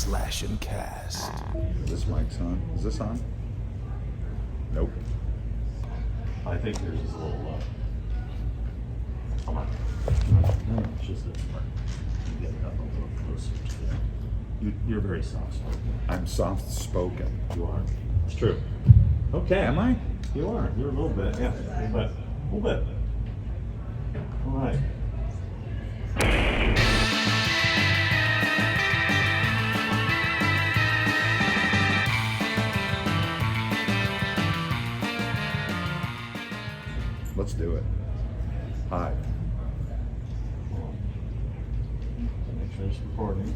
Slash and Cast. This mic's on. Is this on? Nope. I think yours is a little low. Come on. No, it's just this part. You get it up a little closer to that. You're very soft-spoken. I'm soft-spoken. You are. It's true. Okay. Am I? You are. You're a little bit. Yeah. A little bit. All right. Let's do it. Hi. Make sure it's recording.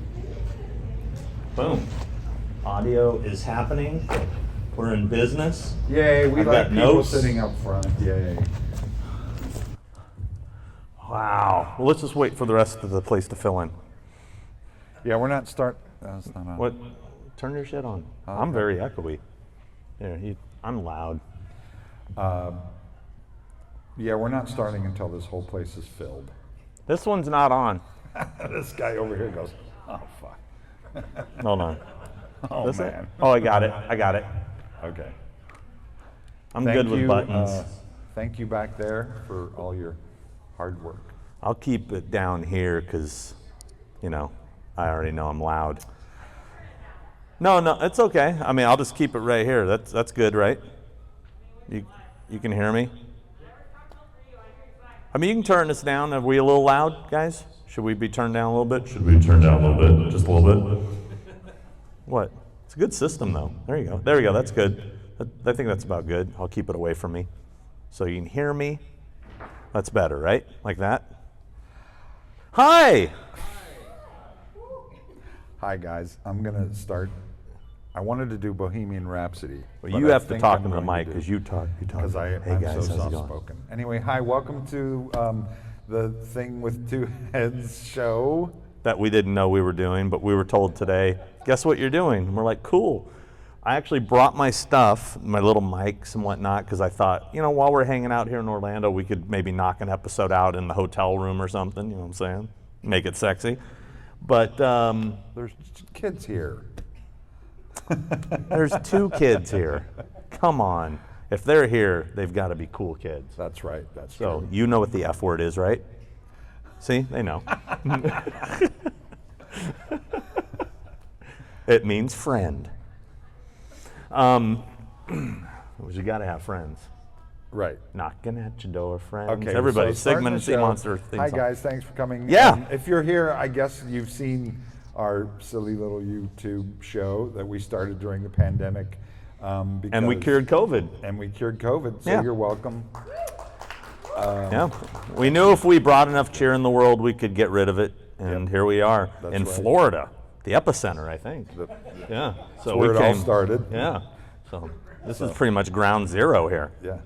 Boom. Audio is happening. We're in business. Yay, we I've like got people notes. sitting up front. Yay. Wow. Well, let's just wait for the rest of the place to fill in. Yeah, we're not that's not on. What? Turn your shit on. I'm very echoey. Here, I'm loud. Yeah, we're not starting until this whole place is filled. This one's not on. This guy over here goes, oh, fuck. Hold on. Oh, This man. it? Oh, I got it. Okay. I'm Thank good with you, buttons. Thank you back there for all your hard work. I'll keep it down here because, I already know I'm loud. No, it's okay. I mean, I'll just keep it right here. That's good, right? You can hear me? I mean, you can turn this down. Are we a little loud, guys? Should we be turned down a little bit? Should we turn down a little bit? Just a little bit? What? It's a good system, though. There you go. There we go. That's good. I think that's about good. I'll keep it away from me so you can hear me. That's better, right? Like that? Hi! Hi, guys. I'm going to start. I wanted to do Bohemian Rhapsody. Well, but you I have to think talk I'm into the going mic to because you talk. Because Hey, I'm guys, so how's it going? soft-spoken. Anyway, hi, welcome to the Thing with Two Heads show. That we didn't know we were doing, but we were told today, guess what you're doing? And we're like, cool. I actually brought my stuff, my little mics and whatnot, because I thought, while we're hanging out here in Orlando, we could maybe knock an episode out in the hotel room or something, you know what I'm saying? Make it sexy. But There's kids here. there's two kids here. Come on. If they're here, they've got to be cool kids. That's right. That's So true. you know what the F word is, right? See, they know. It means friend. You got to have friends. Right. Knocking at your door, friends. Okay. Everybody, so starting Sigmund the and Sea show. Monster theme Hi, song. guys. Thanks for coming. Yeah. If you're here, I guess you've seen our silly little YouTube show that we started during the pandemic. And we cured COVID. And we cured COVID, so Yeah. you're welcome. Yeah. We knew if we brought enough cheer in the world, we could get rid of it. And Yep. here we are That's in right. Florida, the epicenter, I think. Yeah. So where we it all came, started. Yeah. So this is pretty much ground zero here. Yeah.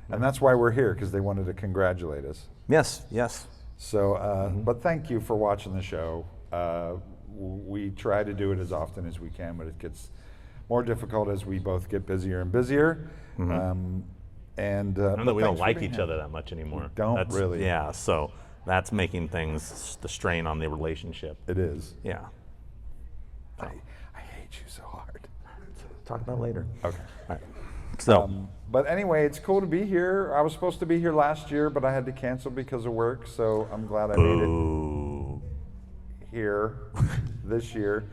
And that's why we're here, because they wanted to congratulate us. Yes, yes. So, but thank you for watching the show. We try to do it as often as we can, but it gets more difficult as we both get busier and busier. And I know but that we don't thanks for like being each here. other that much anymore. don't really. Yeah, so that's making things the strain on the relationship. It is. Yeah. I hate you so hard. Talk about it later. Okay. All right. So, But anyway, it's cool to be here. I was supposed to be here last year, but I had to cancel because of work. So I'm glad I made it ooh. here this year.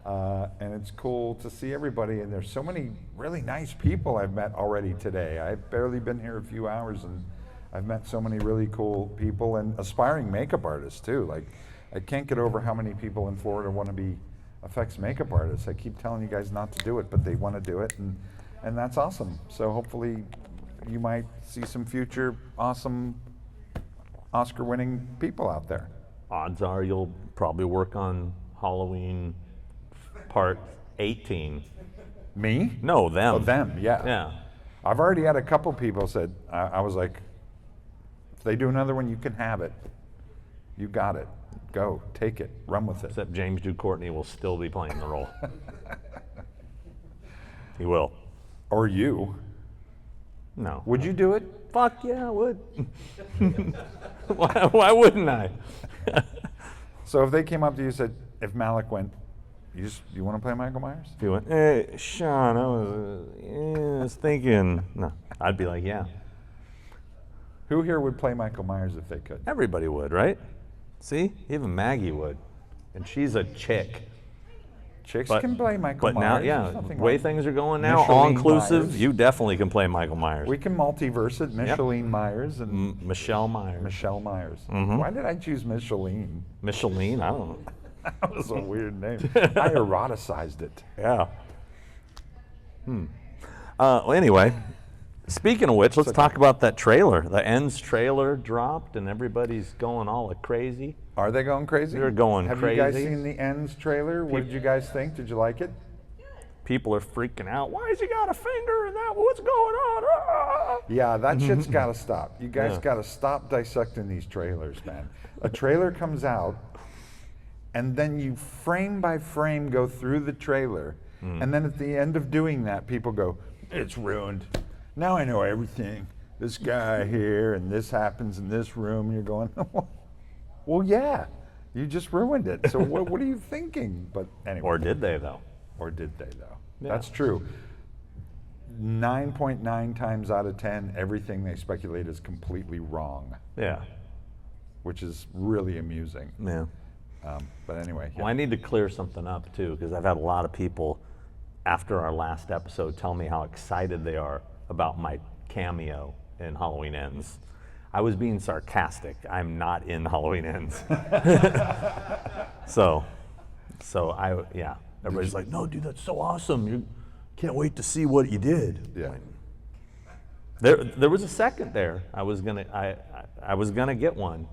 And it's cool to see everybody. And there's so many really nice people I've met already today. I've barely been here a few hours, and I've met so many really cool people and aspiring makeup artists too. Like, I can't get over how many people in Florida want to be effects makeup artists. I keep telling you guys not to do it, but they want to do it, and that's awesome. So hopefully you might see some future awesome Oscar-winning people out there. Odds are you'll probably work on Halloween part 18. Me? No, them. Oh, them, yeah. Yeah. I've already had a couple people said, I was like, if they do another one, you can have it. You got it. Go, take it, run with it. Except James Ducourtney will still be playing the role. He will. Or you. No. Would you do it? Fuck yeah, I would. Why wouldn't I? So if they came up to you and said, if Malik went, You want to play Michael Myers? If you went, hey, Sean, I was thinking, no, I'd be like, yeah. Who here would play Michael Myers if they could? Everybody would, right? See, even Maggie would, and she's a chick. Chicks can play Michael But Myers. now, the way things are going now, Micheline all-inclusive, Myers. you definitely can play Michael Myers. We can multiverse it. Micheline Myers and Michelle Myers. Michelle Myers. Mm-hmm. Why did I choose Micheline? Micheline, I don't know. That was a weird name. I eroticized it. Yeah. Well, anyway, speaking of which, let's talk about that trailer. The Ends trailer dropped, and everybody's going all crazy. Are they going crazy? They're going Have crazy. you guys seen the Ends trailer? What did you guys think? Did you like it? People are freaking out. Why has he got a finger in that? What's going on? Ah! Yeah, that shit's got to stop. You guys Yeah. got to stop dissecting these trailers, man. A trailer comes out, and then you frame by frame go through the trailer, and then at the end of doing that, people go, "It's ruined. Now I know everything. This guy here, and this happens in this room." You're going, well, yeah, you just ruined it. So what are you thinking? But anyway. Or did they, though? Or did they, though? Yeah. That's true. 9.9 times out of 10, everything they speculate is completely wrong, Yeah. which is really amusing. Yeah. But anyway. Well, I need to clear something up, too, because I've had a lot of people after our last episode tell me how excited they are about my cameo in Halloween Ends. I was being sarcastic. I'm not in Halloween Ends. So yeah. Everybody's like, no, dude, that's so awesome. You can't wait to see what you did. Yeah. There was a second there. I was gonna get one.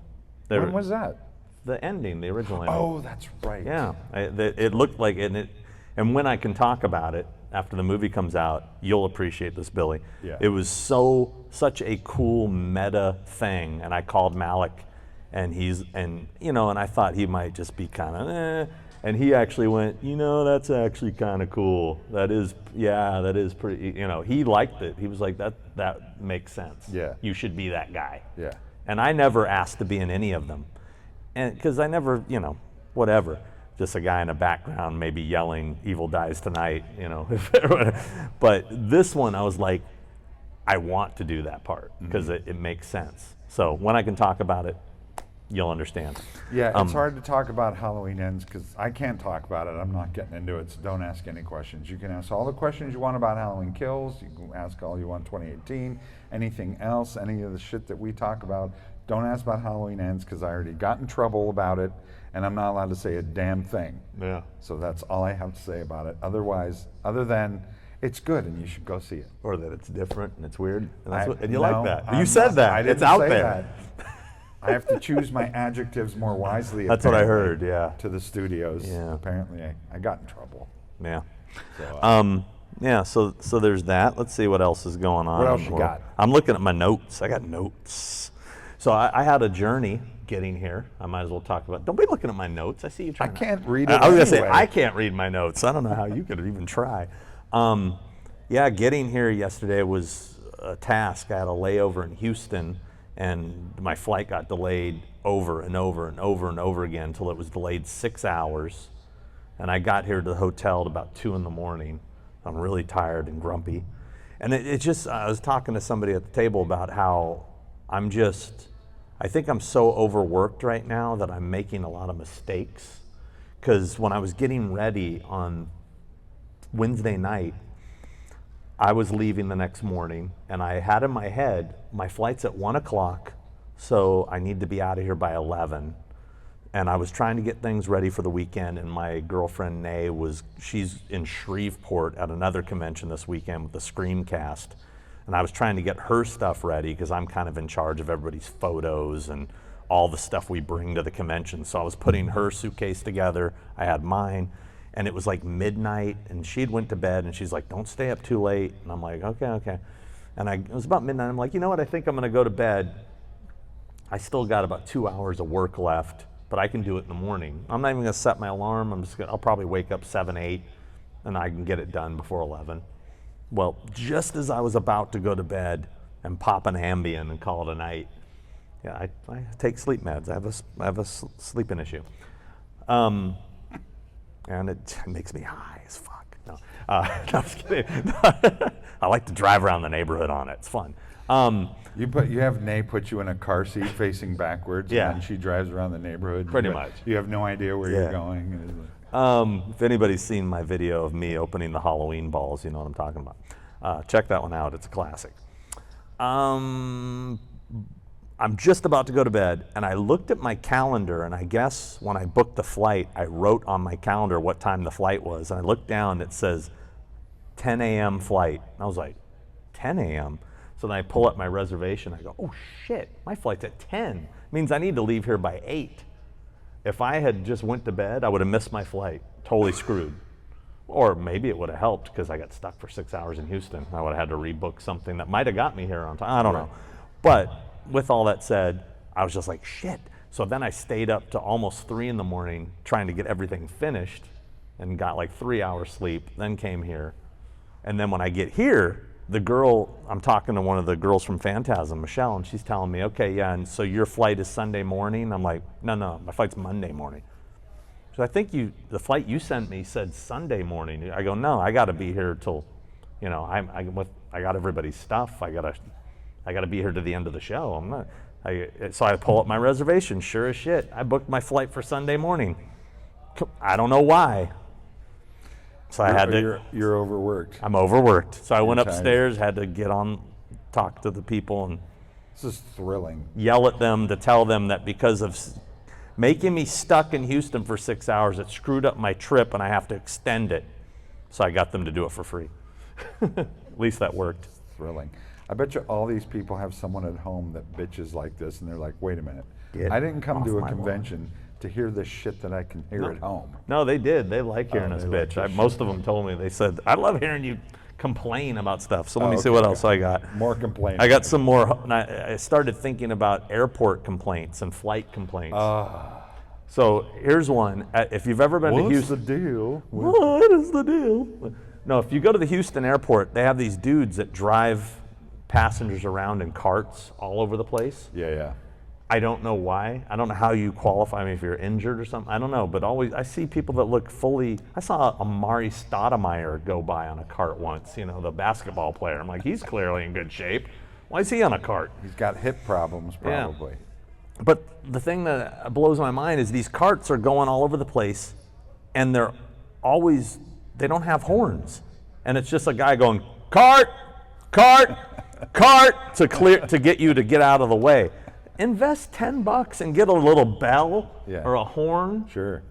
When was that? The ending, the original ending. Oh, that's right. Yeah, it looked like it, and when I can talk about it after the movie comes out, you'll appreciate this, Billy. Yeah. It was such a cool meta thing, and I called Malik, and I thought he might just be kind of and he actually went, that's actually kind of cool. That is pretty. He liked it. He was like, that makes sense. Yeah. You should be that guy. Yeah. And I never asked to be in any of them. And because I never, whatever, just a guy in the background maybe yelling, "Evil dies tonight," But this one, I was like, I want to do that part because it makes sense. So when I can talk about it, you'll understand. Yeah, it's hard to talk about Halloween Ends because I can't talk about it. I'm not getting into it, so don't ask any questions. You can ask all the questions you want about Halloween Kills. You can ask all you want 2018. Anything else, any of the shit that we talk about, don't ask about Halloween Ends because I already got in trouble about it, and I'm not allowed to say a damn thing. Yeah. So that's all I have to say about it. Other than it's good and you should go see it. Or that it's different and it's weird. And, and you No, like that. I'm You said not- that. I didn't It's out say there. that. I have to choose my adjectives more wisely. That's what I apparently, heard, yeah. To the studios. Yeah. Apparently, I got in trouble. Yeah. So, So there's that. Let's see what else is going on. What else you got? I'm looking at my notes. I got notes. So I had a journey getting here. I might as well talk about. Don't be looking at my notes. I see you I trying. can't read it. I was gonna say anyway. I can't read my notes. I don't know how you could even try. Getting here yesterday was a task. I had a layover in Houston, and my flight got delayed over and over and over and over again until it was delayed 6 hours. And I got here to the hotel at about 2 a.m. I'm really tired and grumpy. And I was talking to somebody at the table about how I think I'm so overworked right now that I'm making a lot of mistakes. Because when I was getting ready on Wednesday night, I was leaving the next morning, and I had in my head, my flight's at 1 o'clock, so I need to be out of here by 11. And I was trying to get things ready for the weekend, and my girlfriend, Nay, she's in Shreveport at another convention this weekend with the Screamcast. And I was trying to get her stuff ready because I'm kind of in charge of everybody's photos and all the stuff we bring to the convention. So I was putting her suitcase together, I had mine, and it was like midnight, and she'd went to bed, and she's like, "Don't stay up too late." And I'm like, okay. And it was about midnight, I'm like, you know what, I think I'm gonna go to bed. I still got about 2 hours of work left, but I can do it in the morning. I'm not even gonna set my alarm. I'll probably wake up 7, 8, and I can get it done before 11. Well, just as I was about to go to bed and pop an Ambien and call it a night, yeah, I take sleep meds. I have a sleeping issue. and it makes me high as fuck. No, no I'm just kidding. I like to drive around the neighborhood on it. It's fun. You have Nay put you in a car seat facing backwards, Yeah. and then she drives around the neighborhood. Pretty much. You have no idea where Yeah. you're going. If anybody's seen my video of me opening the Halloween balls, you know what I'm talking about. Check that one out. It's a classic. I'm just about to go to bed, and I looked at my calendar, and I guess when I booked the flight, I wrote on my calendar what time the flight was, and I looked down, it says 10 a.m. flight. And I was like, 10 a.m.? So then I pull up my reservation, I go, oh shit, my flight's at 10. Means I need to leave here by 8. If I had just went to bed, I would have missed my flight, totally screwed. Or maybe it would have helped because I got stuck for 6 hours in Houston. I would have had to rebook something that might have got me here on time. I don't know. But with all that said, I was just like, shit. So then I stayed up to almost 3 in the morning trying to get everything finished and got like 3 hours sleep, then came here. And then when I get here, the girl, I'm talking to one of the girls from Phantasm, Michelle, and she's telling me, okay, yeah, and so your flight is Sunday morning? I'm like, no, my flight's Monday morning. So I think the flight you sent me said Sunday morning. I go, no, I got to be here till, you know, I got everybody's stuff. I got to be here to the end of the show. I'm not. So I pull up my reservation. Sure as shit, I booked my flight for Sunday morning. I don't know why. So I had to. You're overworked. I'm overworked. So I went tired. upstairs, had to get on, talk to the people, and This is thrilling. yell at them to tell them that because of making me stuck in Houston for 6 hours, it screwed up my trip and I have to extend it. So I got them to do it for free. At least that worked. Thrilling. I bet you all these people have someone at home that bitches like this, and they're like, wait a minute. Get I didn't come off to a my lawn. convention to hear this shit that I can hear at home. No, they did. They like hearing us they like bitch. this Most of them told me, they said, I love hearing you complain about stuff. So let me see okay, what okay. else I got. More complaining. I got some more. And I started thinking about airport complaints and flight complaints. So here's one. If you've ever been to What's Houston. the deal? What is the deal? No, if you go to the Houston airport, they have these dudes that drive passengers around in carts all over the place. Yeah. I don't know why. I don't know how you qualify. I mean, if you're injured or something, I don't know. But always, I see people that look fully. I saw Amari Stoudemire go by on a cart once. You know, the basketball player. I'm like, he's clearly in good shape. Why is he on a cart? He's got hip problems, probably. But the thing that blows my mind is these carts are going all over the place, and they're always, they don't have horns, and it's just a guy going cart, cart, cart to get you to get out of the way. Invest $10 and get a little bell or a horn. Sure.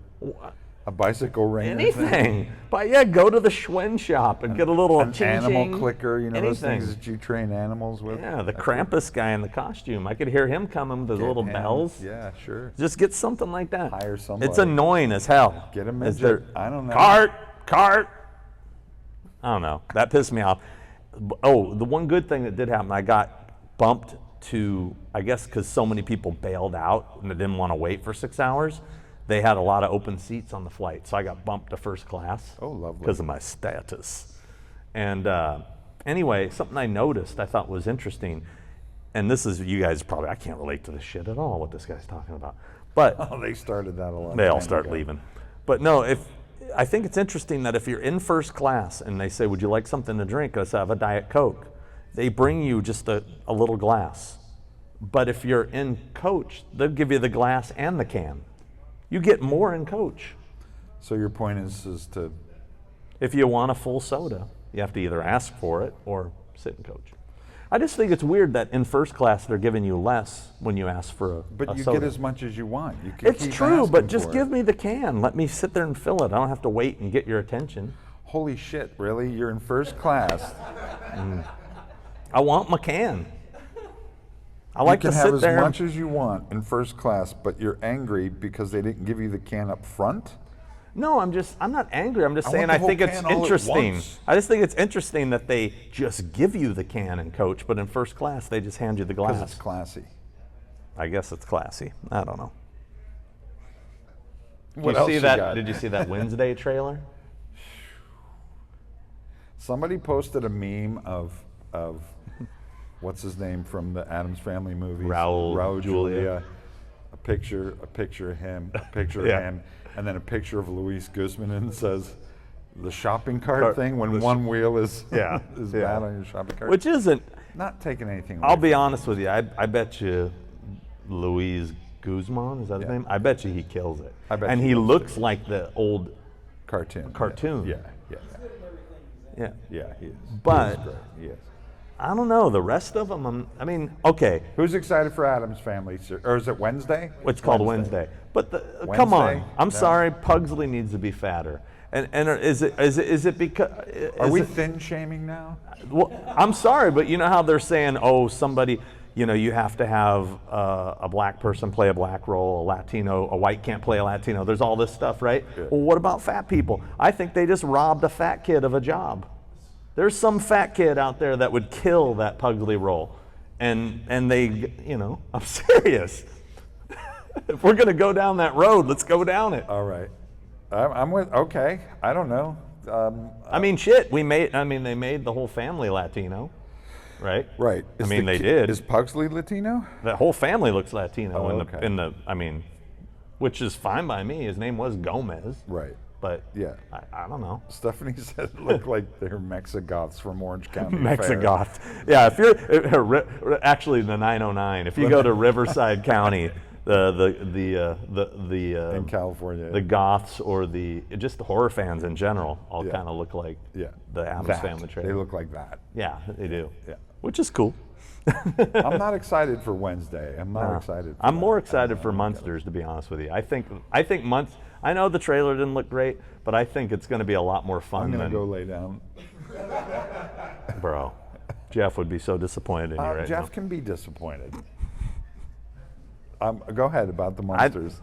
A bicycle ring. Anything. But yeah, go to the Schwinn shop and get a little An animal ching-ching. clicker, you know, those Anything. things that you train animals with. Yeah, the Krampus guy in the costume. I could hear him coming with his Get little him. bells. Yeah, sure. Just get something like that. Hire somebody. It's annoying as hell. Get a Is midget. there- I don't know. Cart. I don't know. That pissed me off. Oh, the one good thing that did happen, I got bumped to, I guess because so many people bailed out and they didn't want to wait for 6 hours, they had a lot of open seats on the flight. So I got bumped to first class. Oh, lovely. Because of my status. And anyway, something I noticed I thought was interesting, and this is, you guys probably, I can't relate to this shit at all, what this guy's talking about. But Oh, they started that a lot. they all start leaving. But no, I think it's interesting that if you're in first class and they say, would you like something to drink? I say, I have a Diet Coke. They bring you just a little glass. But if you're in coach, they'll give you the glass and the can. You get more in coach. So your point is to, If you want a full soda, you have to either ask for it or sit in coach. I just think it's weird that in first class they're giving you less when you ask for a but you soda. get as much as you want. You can It's keep true, but asking just for give it. me the can. Let me sit there and fill it. I don't have to wait and get your attention. Holy shit, really? You're in first class. I want my can. I You like can to have sit as there. much as you want in first class, but you're angry because they didn't give you the can up front? No, I'm not angry. I'm just I saying want the I think whole it's can all at interesting. once. I just think it's interesting that they just give you the can in coach, but in first class they just hand you the Because glass. it's classy. I guess it's classy. I don't know. What Did else you see you that? got? Did you see that Wednesday trailer? Somebody posted a meme of what's his name from the Addams Family movies? Raul Julia. Julia. A picture of him, a picture Yeah. of him, And then a picture of Luis Guzman and says the shopping cart thing when one wheel is Yeah, is yeah. bad on your shopping cart. Which isn't. Not taking anything away I'll be from honest with you. I bet you Luis Guzman, is that his name? I bet you he kills it. I bet and he he does, looks like the old cartoon. Yeah. Yeah, he is. But- he is great. He is. I don't know. The rest of them, I mean, okay, Who's excited for Addams Family? Or is it Wednesday? it's called Wednesday. But come Wednesday? on. I'm No. sorry. Pugsley needs to be fatter. And is it because? Are we thin shaming now? Well, I'm sorry, but you know how they're saying, oh, somebody, you have to have a black person play a black role, a Latino, a white can't play a Latino. There's all this stuff, right? Yeah. Well, what about fat people? I think they just robbed a fat kid of a job. There's some fat kid out there that would kill that Pugsley role. And they, I'm serious. If we're going to go down that road, let's go down it. All right. I'm with, okay. I don't know. I mean, shit, they made the whole family Latino, right? Right. I mean, they did. Is Pugsley Latino? The whole family looks Latino Oh, okay. which is fine by me. His name was Gomez. Right. But Yeah. I don't know. Stephanie said it looked like they're Mexigoths from Orange County. Fair. Mexigoth. Yeah, if you're actually the 909, if you go to Riverside County, In California. the goths or just the horror fans in general all Yeah. kind of look like Yeah. the Addams That. Family trailer. They look like that. Yeah, they do. Yeah. Which is cool. I'm not excited for Wednesday. I'm not excited. For I'm that. more excited for Munsters, to be honest with you. I think I know the trailer didn't look great, but I think it's going to be a lot more fun I'm going than to go lay down. bro. Jeff would be so disappointed in you right Jeff now. can be disappointed. Go ahead about the Munsters.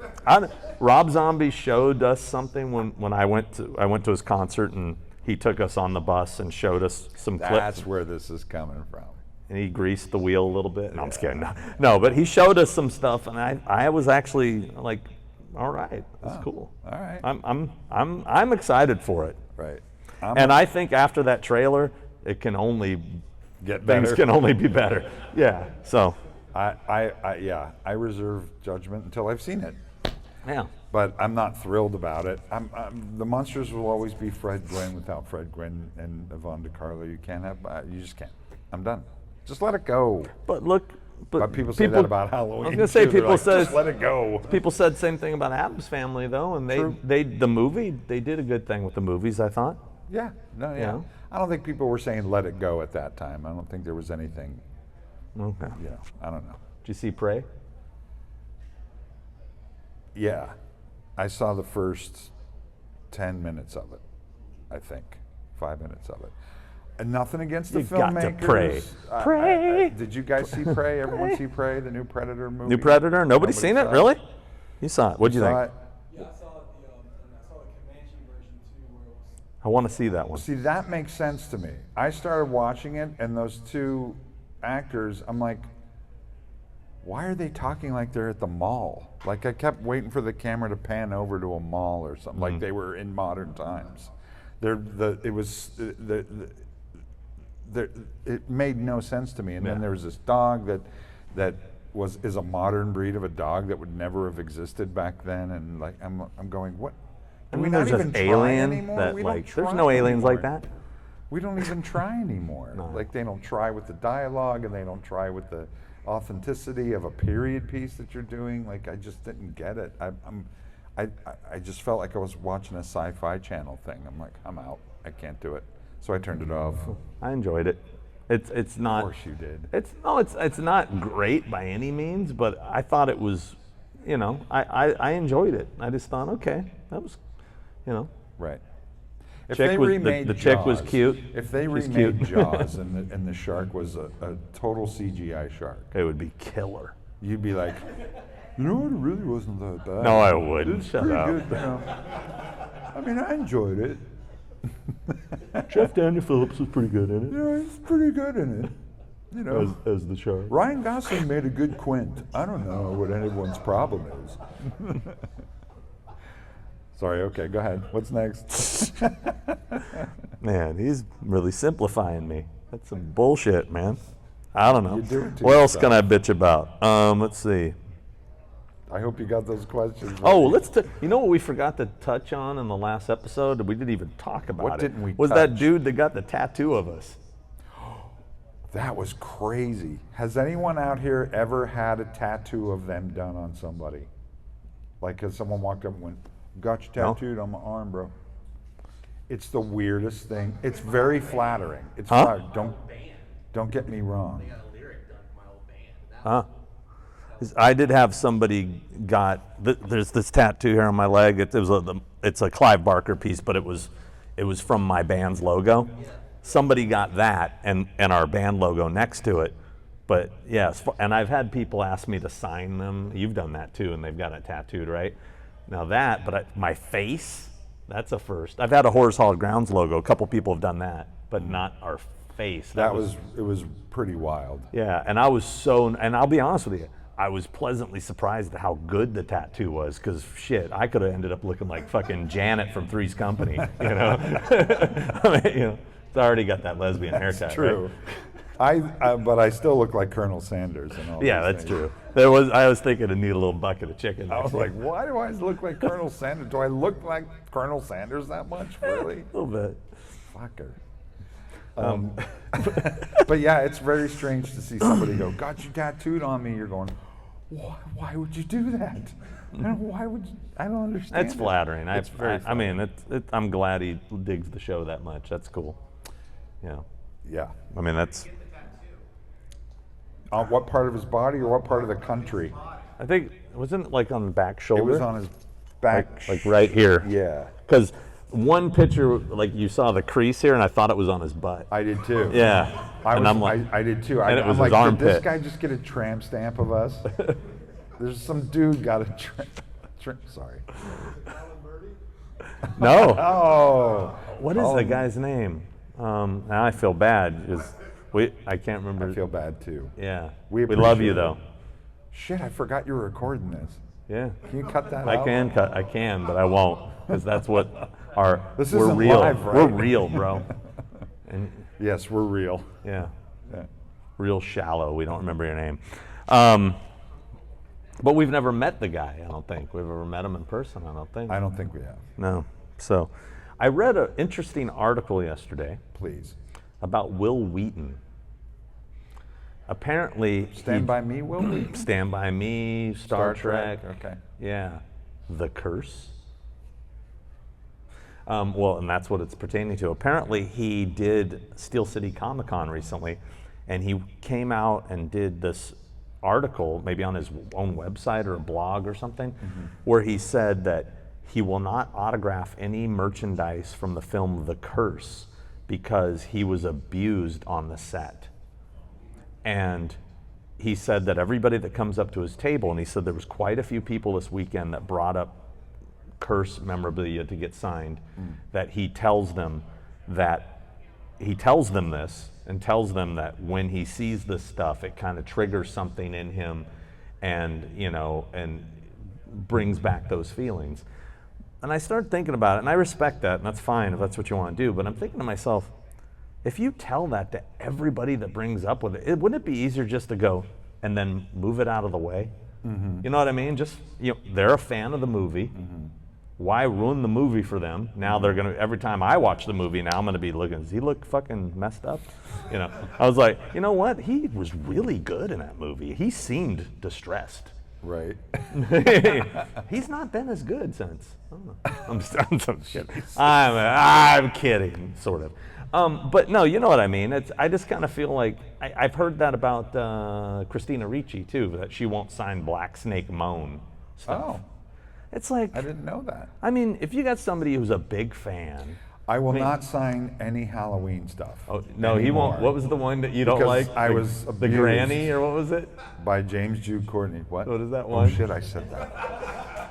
Rob Zombie showed us something when I went to his concert, and he took us on the bus and showed us some clips. That's where this is coming from. And he greased the wheel a little bit. No, I'm just kidding. No, but he showed us some stuff, and I was actually like, all right, that's cool. All right. I'm excited for it. Right. And I think after that trailer, it can only Get better. things can only be better. Yeah. So. I reserve judgment until I've seen it. Yeah. But I'm not thrilled about it. The Munsters will always be Fred Gwynn without Fred Gwynn and Yvonne DiCarlo. You can't have. You just can't. I'm done. Just let it go. But look. But people say that about Halloween. I was gonna say too. They're people like, said just let it go. People said the same thing about Addams Family though, and True. they did a good thing with the movies. I thought. Yeah. No. Yeah. Yeah. I don't think people were saying let it go at that time. I don't think there was anything. Okay. I don't know. Did you see Prey? Yeah. I saw the first 10 minutes of it. I think 5 minutes of it. And nothing against the You got to filmmakers. pray. Pray. Did you guys see Prey? Everyone see Prey, the new Predator movie? New Predator? Nobody's seen it, saw really? You saw it. What'd you Saw think? it? Yeah, I saw the Comanche version too, where it was I want to see that one. See, that makes sense to me. I started watching it, and those two actors, I'm like, why are they talking like they're at the mall? Like, I kept waiting for the camera to pan over to a mall or something, like they were in modern times. It made no sense to me. And Yeah. then there was this dog that is a modern breed of a dog that would never have existed back then. And like, I'm going, what? I Do mean, we not there's even this try alien anymore? that We don't like there's try no aliens like anymore. that. We don't even try anymore. No. Like, they don't try with the dialogue, and they don't try with the authenticity of a period piece that you're doing. Like, I just didn't get it. I just felt like I was watching a sci-fi channel thing. I'm like, I'm out. I can't do it. So I turned it off. I enjoyed it. It's not. Of course you did. It's not great by any means, but I thought it was, I enjoyed it. I just thought, okay, that was, Right. If Chick they was- remade the chick was Jaws- cute. If they She's remade cute. Jaws and the shark was a total CGI shark, it would be killer. you'd be like, you know what, it really wasn't that bad. No, I wouldn't. It's Shut pretty up. good, I mean, I enjoyed it. Jeff Daniel Phillips was pretty good in Yeah, it's pretty good in it. You know, as the shark. Ryan Gosling made a good Quint. I don't know what anyone's problem is. Sorry, okay, go ahead. What's next? Man, he's really simplifying me. That's some bullshit, man. I don't know. You do it to What else yourself. can I bitch about? Let's see. I hope you got those questions. Oh, ready. you know what we forgot to touch on in the last episode? We didn't even talk about What it. didn't we Was that touch? dude that got the tattoo of us? That was crazy. Has anyone out here ever had a tattoo of them done on somebody? Like, cause someone walked up and went, "Got you No. tattooed on my arm, bro." It's the weirdest thing. It's very flattering. It's Huh? flattering. Don't get me wrong. Huh? I did have somebody there's this tattoo here on my leg. It's a Clive Barker piece, but it was from my band's logo. Somebody got that and our band logo next to it. But yes, and I've had people ask me to sign them. You've done that too, and they've got it tattooed, right? Now my face, that's a first. I've had a Horse Hall Grounds logo. A couple people have done that, but not our face. It was pretty wild. Yeah, and and I'll be honest with you, I was pleasantly surprised at how good the tattoo was, because shit, I could have ended up looking like fucking Janet from Three's Company, you know? I mean, you know, it's already got that lesbian haircut. That's true. Right? But I still look like Colonel Sanders and all. Yeah, these that's things. true. I was thinking to need a little bucket of chicken. I was like, why do I look like Colonel Sanders? Do I look like Colonel Sanders that much, really? a little bit. Fucker. But yeah, it's very strange to see somebody go, "Got you tattooed on me." You're going, why would you do that? Why would you? I don't understand. That's flattering. It's very I mean, I'm glad he digs the show that much. That's cool. Yeah. Yeah. I mean, that's. On what part of his body or what part of the country? I think wasn't it like on the back shoulder? It was on his back. like right here. Yeah. Because one picture, like you saw the crease here, and I thought it was on his butt. I did too. Yeah. I and did too. and it was I'm like, his armpit. did this guy just get a tramp stamp of us? There's some dude got a sorry. No. Oh. What is the guy's name? Now I feel bad. I can't remember. I feel bad too. Yeah. We love appreciate you it. though. Shit, I forgot you were recording this. Yeah. Can you cut that out? I can, but I won't, because that's what This we're isn't real. live, right? We're real, bro. And Yes, we're real. yeah. Yeah. Real shallow. We don't remember your name. But we've never met the guy, I don't think. We've ever met him in person, I don't think. I don't think we have. No. So I read an interesting article yesterday Please. about Will Wheaton. Apparently, Stand By Me, will we? Stand By Me, Star Trek. Okay. Yeah. The Curse. Well, and that's what it's pertaining to. Apparently, he did Steel City Comic Con recently, and he came out and did this article, maybe on his own website or a blog or something, where he said that he will not autograph any merchandise from the film The Curse because he was abused on the set. And he said that everybody that comes up to his table, and he said there was quite a few people this weekend that brought up Curse memorabilia to get signed, that he tells them this and tells them that when he sees this stuff, it kind of triggers something in him, and and brings back those feelings. And I started thinking about it, and I respect that, and that's fine if that's what you want to do, but I'm thinking to myself, if you tell that to everybody that brings up with it, wouldn't it be easier just to go and then move it out of the way? You know what I mean? Just, they're a fan of the movie. Why ruin the movie for them? Now they're gonna, every time I watch the movie now, I'm gonna be looking, does he look fucking messed up? I was like, you know what? He was really good in that movie. He seemed distressed. Right. He's not been as good since. I'm kidding. I'm kidding, sort of. But no, you know what I mean. I just kind of feel like I've heard that about Christina Ricci too, that she won't sign Black Snake Moan stuff. Oh, It's like, I didn't know that. I mean, if you got somebody who's a big fan. I will not sign any Halloween stuff. Oh no, he anymore. won't. What was the one that you don't Because like? I was the abused. Granny, or what was it? By James Jude Courtney. What? What is that Oh one? shit, I said that.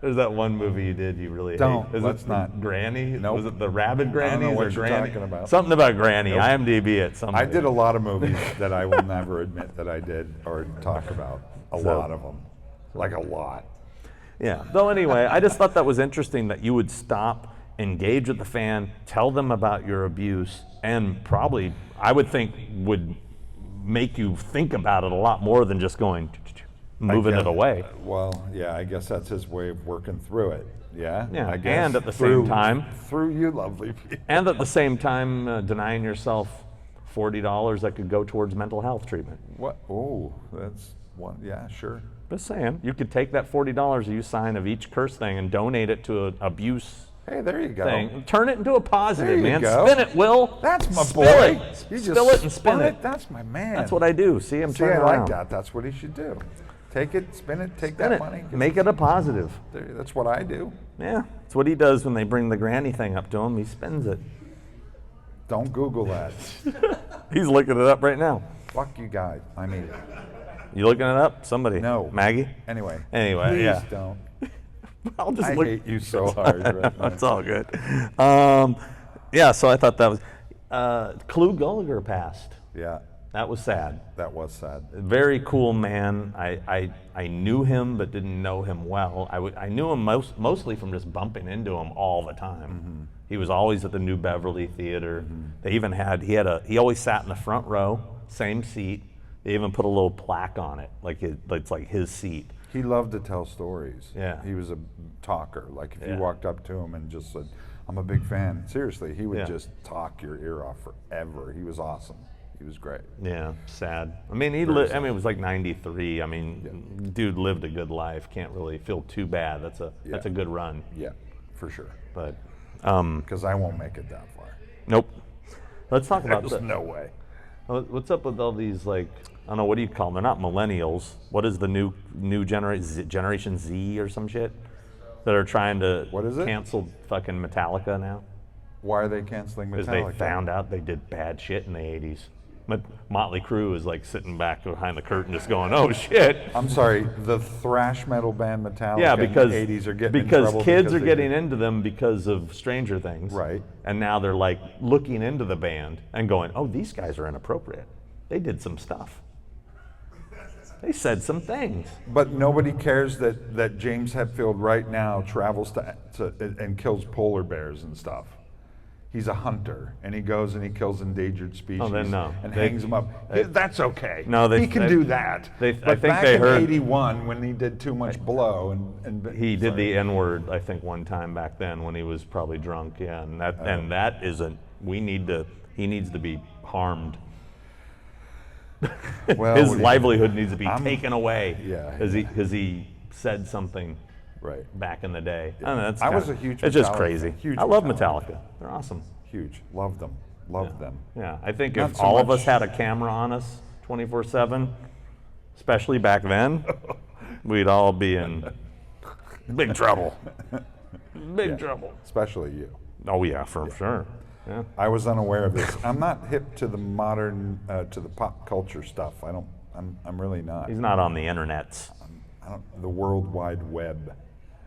There's that one movie you did you really Don't. hate. Is Let's it not. Granny? Nope. Was it the Rabid I Granny don't know or what you're Granny? talking about. Something about Granny. Nope. IMDb it. Something. I did a lot of movies that I will never admit that I did or talk about. A lot of them. Like a lot. Yeah. Though anyway, I just thought that was interesting that you would stop, engage with the fan, tell them about your abuse, and probably, I would think, would make you think about it a lot more than just going, moving it away. Well, yeah, I guess that's his way of working through it. Yeah. Yeah, I guess. and at the same time, through you, lovely people. and at the same time, denying yourself $40 that could go towards mental health treatment. What? Oh, that's one. Yeah, sure. Just saying, you could take that $40 you sign of each curse thing and donate it to an abuse Hey, there you go. thing. Turn it into a positive, There you man. go. Spin it, Will. That's my Spill boy. It. You just Spill it and spin spun it. That's my man. That's what I do. See, I'm See, turning I around. like that. That's what he should do. Take it, spin it, take Spin that it. money. Make it a positive. That's what I do. Yeah, that's what he does when they bring the granny thing up to him. He spins it. Don't Google that. He's looking it up right now. Fuck you guys. I mean it. You looking it up? Somebody? No. Maggie? Anyway. Anyway, Please yeah. don't. I'll just I look. hate you so hard right now. It's all good. Yeah, so I thought that was. Clu Gulliger passed. Yeah, That was sad. that was sad. Very cool man. I knew him but didn't know him well. I knew him mostly from just bumping into him all the time. He was always at the New Beverly Theater. They even he always sat in the front row, same seat. They even put a little plaque on it, it's like his seat. He loved to tell stories. Yeah. He was a talker. Like if Yeah. you walked up to him and just said, I'm a big fan. Seriously, he would Yeah. just talk your ear off forever. He was awesome. He was great. Yeah, sad. I mean, it was like 93. I mean, dude lived a good life. Can't really feel too bad. That's a good run. Yeah, for sure. But Because I won't make it that far. nope. Let's talk about There's no way. what's up with all these, like, I don't know, what do you call them? They're not millennials. What is the new Generation Z or some shit that are trying to What is it? cancel fucking Metallica now? Why are they canceling Because Metallica? they found out they did bad shit in the 80s. But Motley Crue is like sitting back behind the curtain just going, oh shit. I'm sorry, the thrash metal band Metallica Yeah, because in the 80s are getting in because trouble kids are they getting did- into them because of Stranger Things. Right. And now they're like looking into the band and going, oh, these guys are inappropriate. They did some stuff. They said some things. But nobody cares that James Hetfield right now travels to and kills polar bears and stuff. He's a hunter, and he goes and he kills endangered species then no. and They- hangs them up. That's okay. No, he can do that. I But think back they in heard- '81 when he did Too Much Blow and He did sorry. the N-word, I think, one time back then when he was probably drunk. Yeah, and that isn't. He needs to be harmed. Well, His what do you- livelihood needs to be taken away. Yeah, because he said something right. back in the day. I don't know, that's I was kinda- a huge It's just Metallica crazy. fan. Huge I love Metallica Metallica. They're awesome. Huge. Loved them. Loved them. Yeah, I think Not if so all of much- us had a camera on us 24/7, especially back then, we'd all be in big trouble. Big trouble. Especially you. Oh yeah, for sure. Yeah. I was unaware of this. I'm not hip to the modern, to the pop culture stuff. I'm really not. He's not on the internets. The World Wide Web.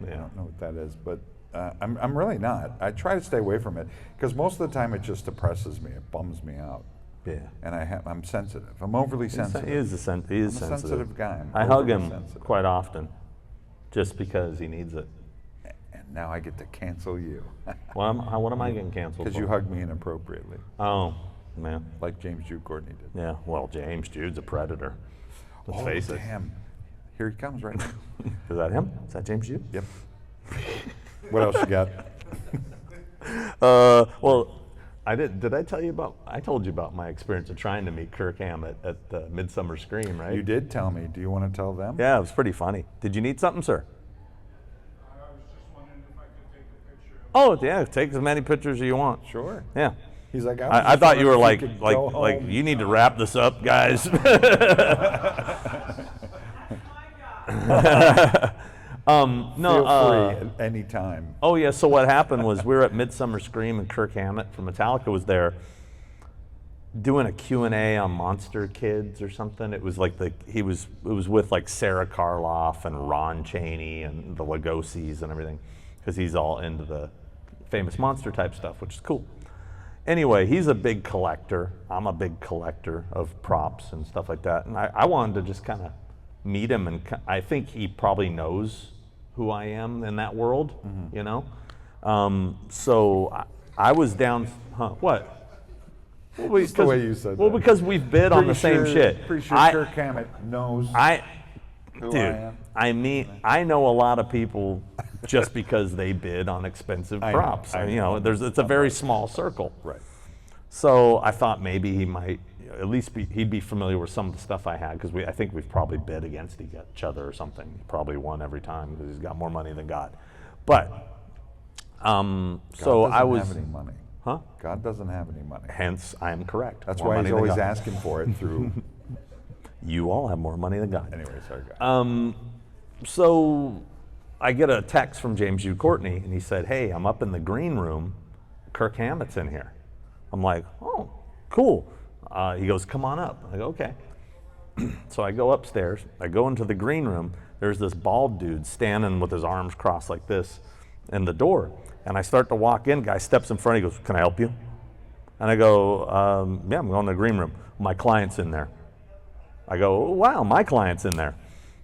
I Yeah. don't know what that is, but I'm really not. I try to stay away from it because most of the time it just depresses me. It bums me out. Yeah. And I'm sensitive. I'm overly sensitive. He is I'm a sensitive. sensitive guy. I'm I hug overly him sensitive. quite often, just because he needs it. And now I get to cancel you What am I getting canceled because for? you hug me inappropriately, Oh, man. like James Jude Courtney did. Yeah. Well, James Jude's a predator. Let's Oh, face it. damn. Here he comes right now. Is that him? Is that James Jude? Yep. What else you got? Well, Did I tell you about? I told you about my experience of trying to meet Kirk Hammett at the Midsummer Scream, right? You did tell me. Do you want to tell them? Yeah, it was pretty funny. Did you need something, sir? I was just wondering if I could take a picture of Oh yeah, take as many pictures as you want. Sure. Yeah. He's like, I thought you were like go home. you need to wrap this up, guys. No. Feel free at any time. Oh yeah. So what happened was we were at Midsummer Scream and Kirk Hammett from Metallica was there, doing a Q&A on Monster Kids or something. It was like it was with like Sarah Karloff and Ron Chaney and the Lugosi's and everything, because he's all into the famous monster type stuff, which is cool. Anyway, he's a big collector. I'm a big collector of props and stuff like that. And I wanted to just kind of meet him, and I think he probably knows who I am in that world, you know? So I was down, what? Well, Just the way you said Well, that. because we've bid on the same shit. Pretty sure I- Kirk Hammett knows. who I Dude, am? I mean, I know a lot of people just because they bid on expensive I know, props. I You know. know, it's a very small circle. Right. So I thought maybe he might, at least he'd be familiar with some of the stuff I had, because I think we've probably bid against each other or something. He probably won every time because he's got more money than God. But, so I was. God doesn't have any money. Huh? God doesn't have any money. Hence, I am correct. That's More why money he's than always God. asking for it through. You all have more money than God. Anyway, sorry, guys. So I get a text from James Jude Courtney, and he said, "Hey, I'm up in the green room. Kirk Hammett's in here." I'm like, "Oh, cool." He goes, "Come on up." I go, "Okay." So I go upstairs. I go into the green room. There's this bald dude standing with his arms crossed like this in the door. And I start to walk in. Guy steps in front. He goes, "Can I help you?" And I go, "Yeah, I'm going to the green room. My client's in there." I go, "Oh, wow, my client's in there."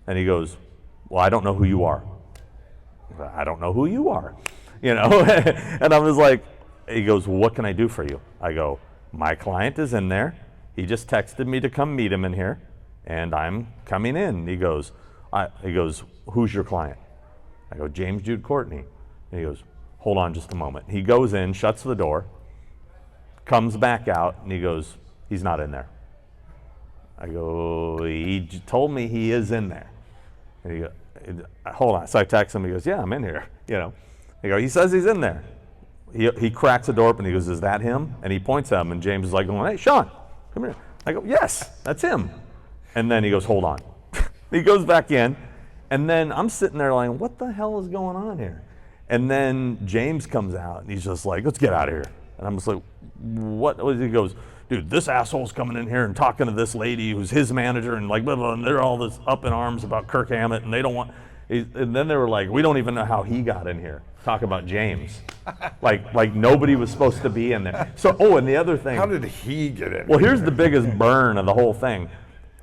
And he goes, "Well, I don't know who you are." I don't know who you are, you know? And I was like, he goes, "Well, what can I do for you?" I go, "My client is in there. He just texted me to come meet him in here, and I'm coming in." He goes, "Who's your client?" I go, "James Jude Courtney." And he goes, "Hold on just a moment." He goes in, shuts the door, comes back out, and he goes, "He's not in there." I go, "He told me he is in there." And he goes, "Hold on." So I text him. He goes, "Yeah, I'm in here." You know, he says he's in there. He cracks the door open. He goes, "Is that him?" And he points at him. And James is like going, "Hey, Sean, come here." I go, "Yes, that's him." And then he goes, "Hold on." He goes back in. And then I'm sitting there like, what the hell is going on here? And then James comes out. And he's just like, "Let's get out of here." And I'm just like, "What?" He goes, "Dude, this asshole's coming in here and talking to this lady who's his manager, and like, blah, blah, and they're all this up in arms about Kirk Hammett, and they don't want." And then they were like, "We don't even know how he got in here." Talk about James, like nobody was supposed to be in there. So, and the other thing. How did he get in? Well, here's the biggest burn of the whole thing.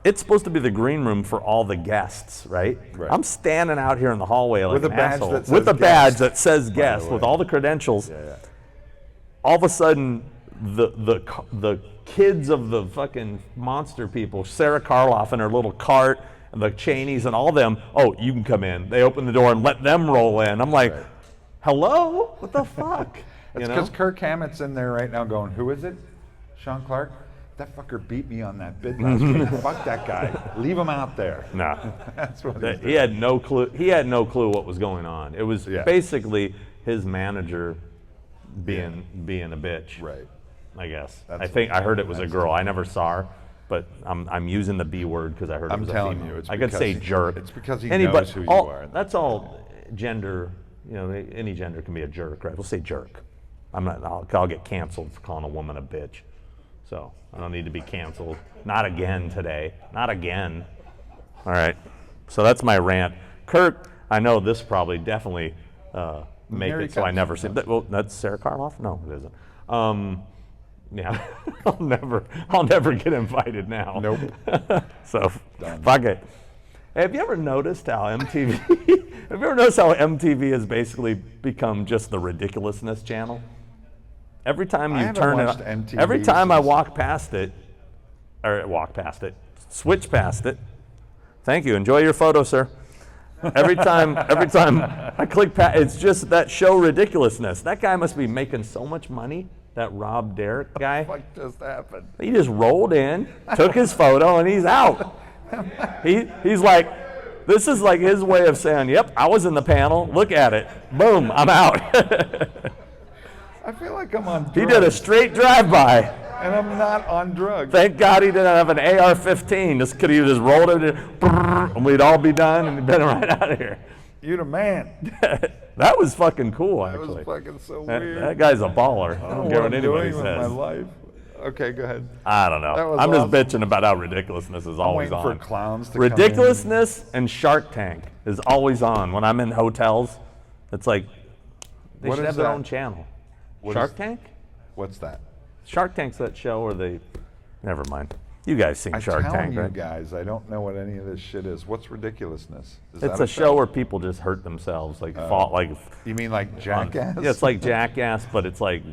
It's supposed to be the green room for all the guests, right? Right. I'm standing out here in the hallway like With a an badge asshole, that says with a guest, badge that says by guest, the with way. all the credentials. Yeah. All of a sudden, the kids of the fucking monster people, Sarah Karloff in her little cart, and the Cheneys and all them, "Oh, you can come in." They open the door and let them roll in. I'm like, Right. "Hello? What the fuck?" It's because Kirk Hammett's in there right now going, "Who is it? Sean Clark? That fucker beat me on that bid last week. Fuck that guy. Leave him out there." Nah. That's what he's He had no clue. He had no clue what was going on. It was Yeah. basically his manager being a bitch. Right. I guess. That's I heard it was a girl. I never saw her, but I'm using the B word because I heard it I'm was a telling female. you, it's I could because say he- jerk. it's because he Anybody- knows who you are. That's all gender. You know, any gender can be a jerk, right? We'll say jerk. I'll get canceled for calling a woman a bitch. So I don't need to be canceled. Not again today. Not again. All right. So that's my rant. Kirk, I know this probably definitely make Here he it so I comes. never see. Well, that's Sarah Karloff? No, it isn't. Yeah, I'll never get invited now. Nope. So fuck it. Hey, have you ever noticed how MTV? Have you ever noticed how MTV has basically become just the ridiculousness channel? Every time I you haven't turn it watched on, MTV every time I since- switch past it. Thank you. Enjoy your photo, sir. Every time I click past, it's just that show ridiculousness. That guy must be making so much money. That Rob Derrick guy. What just happened? He just rolled in, took his photo, and he's out. He's like, this is like his way of saying, "Yep, I was in the panel. Look at it. Boom, I'm out." I feel like I'm on drugs. He did a straight drive-by. And I'm not on drugs. Thank God he didn't have an AR-15. Just could he just rolled it, and we'd all be done and been right out of here. You're the man. That was fucking cool, That was actually. fucking so That, weird. that guy's a baller. I I don't know care what what I'm anybody doing with my says. life. Okay, go ahead. I don't That know. was I'm just awesome. bitching about how ridiculousness is always waiting for on. clowns to come in. Ridiculousness and Shark Tank is always on. When I'm in hotels, it's like they What should is have their that? own channel. What Shark is- Tank? What's that? Shark Tank's that show where they. Never mind. You guys seen I'm Shark telling Tank, you right? guys, I don't know what any of this shit is. What's ridiculousness? Is It's that a show where people just hurt themselves, like fall, like. You mean like Jackass? Yeah, it's like Jackass, but it's like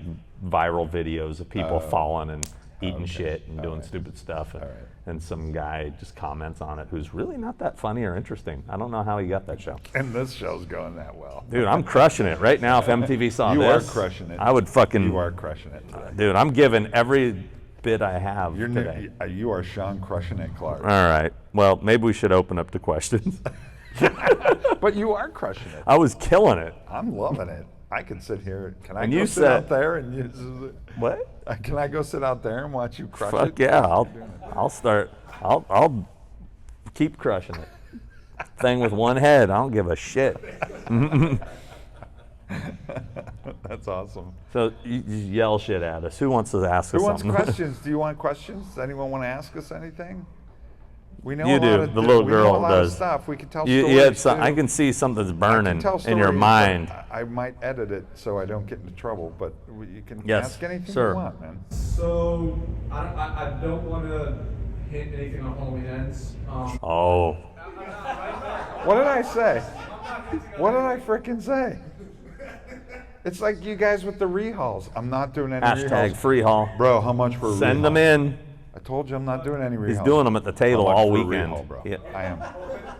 viral videos of people falling eating shit and doing stupid stuff. And some guy just comments on it who's really not that funny or interesting. I don't know how he got that show. And this show's going that well. Dude, I'm crushing it right now. If MTV saw You this, are crushing it. I would fucking. You are crushing it today. Dude, I'm giving every bit I have today. You are Sean crushing it, Clark. All right. Well, maybe we should open up to questions. But you are crushing it. I was killing it. I'm loving it. I could sit here. Can I And go you sit said- out there and use it? What? Can I go sit out there and watch you crush it? Fuck yeah! I'll start. I'll keep crushing it. Thing with one head. I don't give a shit. That's awesome. So you just yell shit at us. Who wants to ask us Who wants something? questions? Do you want questions? Does anyone want to ask us anything? We know You a do. lot of The little we know girl a lot does. Of stuff. We can tell You stories had some, too. I can see something's I can burning tell in your stories, mind. but I might edit it so I don't get into trouble. But you can Yes, ask anything sir. you want, man. So I don't want to hint anything on Halloween Ends. Oh, What did I say? What did I frickin' say? It's like you guys with the rehauls. I'm not doing any hashtag rehauls. free haul. Bro, how much for a Send rehaul? them in. I told you I'm not doing any rehauls. He's doing them at the table How much all for a weekend. rehaul, bro? Yeah. I am.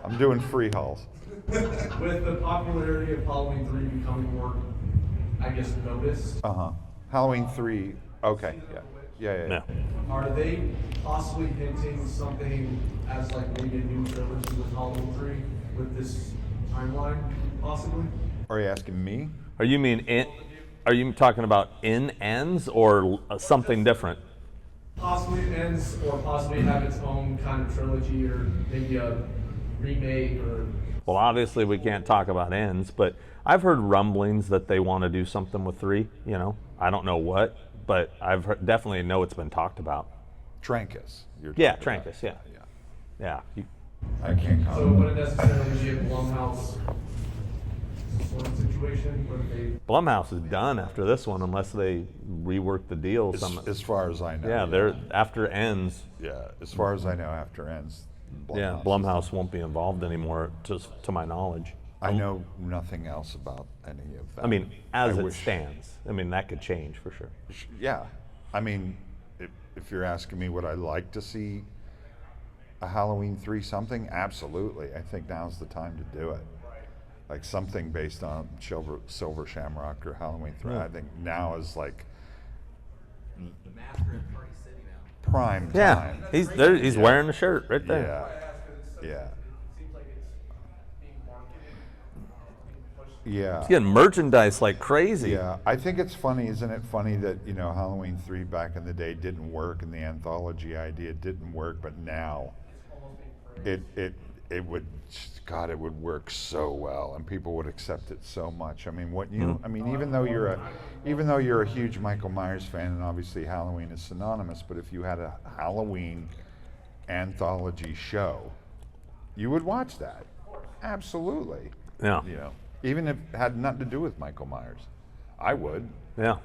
I'm doing free hauls. With the popularity of Halloween 3 becoming more, I guess, noticed, Halloween 3. Okay. Yeah. No. are they possibly hinting something as like maybe a new trilogy with Halloween 3 with this timeline, possibly? Are you asking me? Are you talking about in ends or something different? Possibly it ends, or possibly have its own kind of trilogy, or maybe a remake, or Well, obviously we can't talk about ends, but I've heard rumblings that they want to do something with 3. You know, I don't know what, but definitely know it's been talked about. Trancas. You're Yeah, talking about. Trancas. Yeah. Yeah. I can't so it comment. wouldn't necessarily be a Blumhouse sort of situation, but they Blumhouse is done after this one unless they rework the deal. As far as I know. Yeah, they're after ends. Yeah, as far as I know, after ends. Yeah, is- Blumhouse won't be involved anymore, just to my knowledge. I know nothing else about any of that. I mean, as I it wish- stands. I mean, that could change for sure. Yeah, I mean, if you're asking me would I like to see a Halloween 3 something, absolutely. I think now's the time to do it. Like something based on Silver Shamrock or Halloween 3. Yeah. I think now is like The master in Party City now. prime Yeah, time. he's there. He's wearing the shirt right there. Yeah, seems like it's being marketed, being pushed. yeah. He's getting merchandise like crazy. Yeah, I think it's funny, isn't it funny that, Halloween 3 back in the day didn't work and the anthology idea didn't work, but now it would, God, it would work so well and people would accept it so much. I mean, even though you're a huge Michael Myers fan and obviously Halloween is synonymous, but if you had a Halloween anthology show, you would watch that. Absolutely. Yeah. Even if it had nothing to do with Michael Myers. I would. Yeah.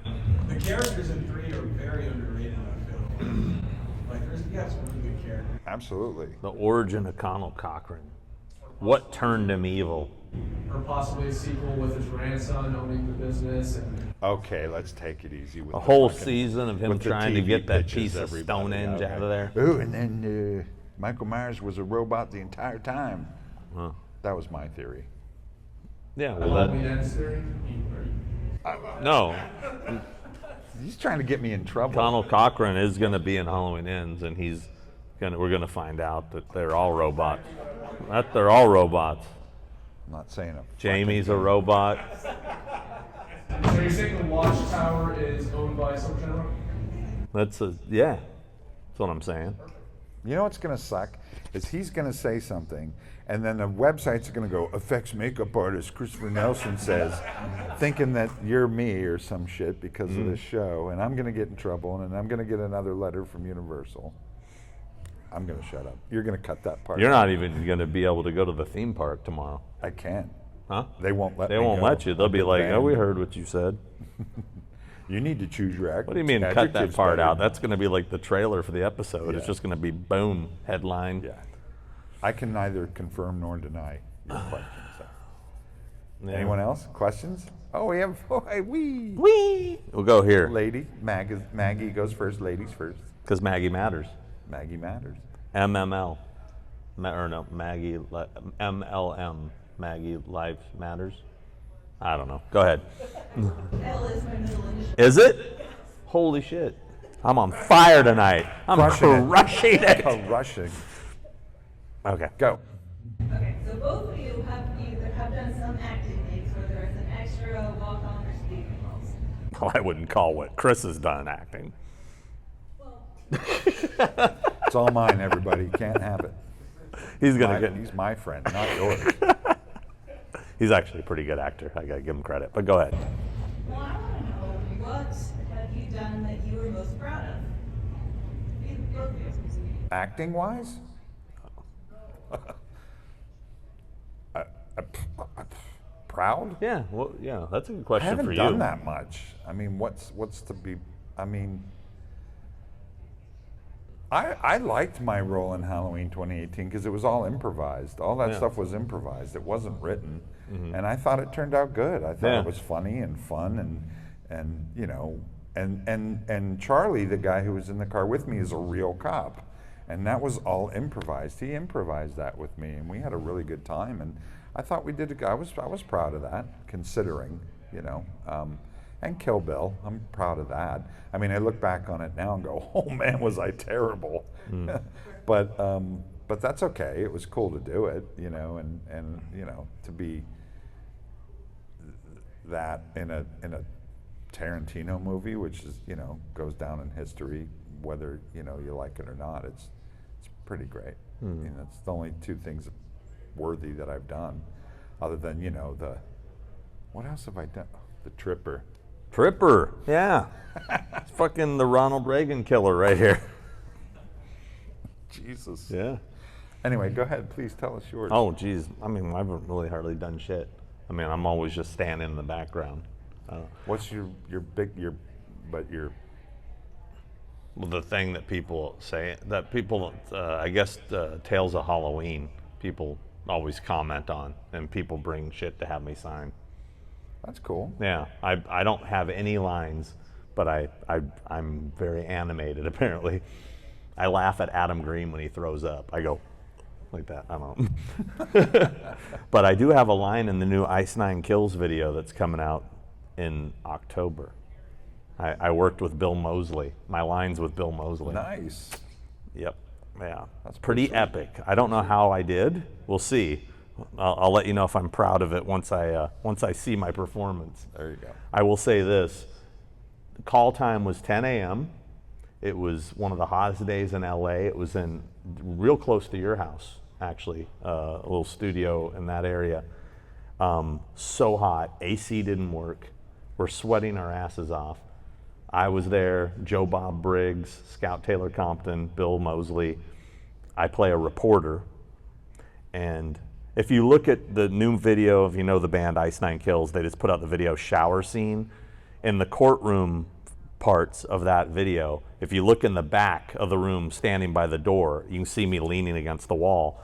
The characters in 3 are very underrated, I feel. Like, you have some really good characters. Absolutely. The origin of Connell Cochran. What turned him evil? Or possibly a sequel with his grandson owning the business. And Okay, let's take it easy with A the whole fucking- season of him with the trying to TV get that pitches, piece of everybody, Stonehenge out of there. Ooh, and then Michael Myers was a robot the entire time. Huh. That was my theory. Yeah. Well, Halloween that, Ends theory. no. He's trying to get me in trouble. Connell Cochran is going to be in Halloween Ends, and we're going to find out that they're all robots. That they're all robots. I'm not saying a Jamie's a robot. So you're saying the Watchtower is owned by Silver Shamrock? That's what I'm saying. You know what's going to suck is he's going to say something, and then the website's going to go, effects makeup artist Christopher Nelson says, thinking that you're me or some shit because of this show, and I'm going to get in trouble, and I'm going to get another letter from Universal. I'm going to shut up. You're going to cut that part. You're not even going to be able to go to the theme park tomorrow. I can. Huh? They won't let They me won't go. let you. They'll I've be been like, oh, we banned. heard what you said. You need to choose your act. What do you mean, add cut your that kids part better. out? That's going to be like the trailer for the episode. It's Yeah. just going to be boom, headline. Yeah. I can neither confirm nor deny your questions. So. Yeah. Anyone else? Questions? Oh, we have, Whee! We'll go here. Lady. Maggie goes first, ladies first. Because Maggie matters. Maggie matters. MML. Or no, MLM. Maggie Life Matters. I don't know. Go ahead. L is my middle initial. Is it? Holy shit. I'm on fire tonight. I'm crushing it. Rushing. Okay. Go. Okay, so both of you have done some acting gigs, whether it's an extra, walk-on, or speaking roles. Well, I wouldn't call what Chris has done acting. Well, It's all mine, everybody. You can't have it. He's gonna get. He's my friend, not yours. He's actually a pretty good actor. I gotta give him credit. But go ahead. well, I want to know, what have you done that you were most proud of? Both of you. Acting wise? Proud? Yeah. Well, yeah. That's a good I question haven't for you. done that much. I mean, what's to be? I mean, I liked my role in Halloween 2018 because it was all improvised. All that Yeah. stuff was improvised. It wasn't written, and I thought it turned out good. I thought Yeah. it was funny and fun, and you know, and Charlie, the guy who was in the car with me, is a real cop, and that was all improvised. He improvised that with me, and we had a really good time. And I thought we did. I was proud of that, considering, you know. And Kill Bill, I'm proud of that. I mean, I look back on it now and go, oh man, was I terrible. But that's okay. It was cool to do it, you know, and you know, to be that in a Tarantino movie, which is, you know, goes down in history, whether, you know, you like it or not. It's pretty great. I mean, that's the only two things worthy that I've done, other than, you know, what else have I done? The Tripper. Tripper. Yeah. It's fucking the Ronald Reagan killer right here. Jesus. Yeah. Anyway, go ahead. Please tell us yours. Oh, geez. I mean, I haven't really hardly done shit. I mean, I'm always just standing in the background. What's your Well, the thing that people say, I guess, Tales of Halloween, people always comment on, and people bring shit to have me sign. That's cool. Yeah, I don't have any lines, but I'm very animated, apparently. I laugh at Adam Green when he throws up. I go like that. I don't know. But I do have a line in the new Ice Nine Kills video that's coming out in October. I worked with Bill Moseley. My line's with Bill Moseley. Nice. Yep. Yeah. That's pretty sweet. epic. I don't know how I did. We'll see. I'll let you know if I'm proud of it once I see my performance. There you go. I will say this. The call time was 10 a.m. It was one of the hottest days in LA. It was in real close to your house, actually, a little studio in that area. So hot. AC didn't work. We're sweating our asses off. I was there, Joe Bob Briggs, Scout Taylor Compton, Bill Moseley. I play a reporter. And if you look at the new video, if you know the band Ice Nine Kills, they just put out the video shower scene. In the courtroom parts of that video, if you look in the back of the room standing by the door, you can see me leaning against the wall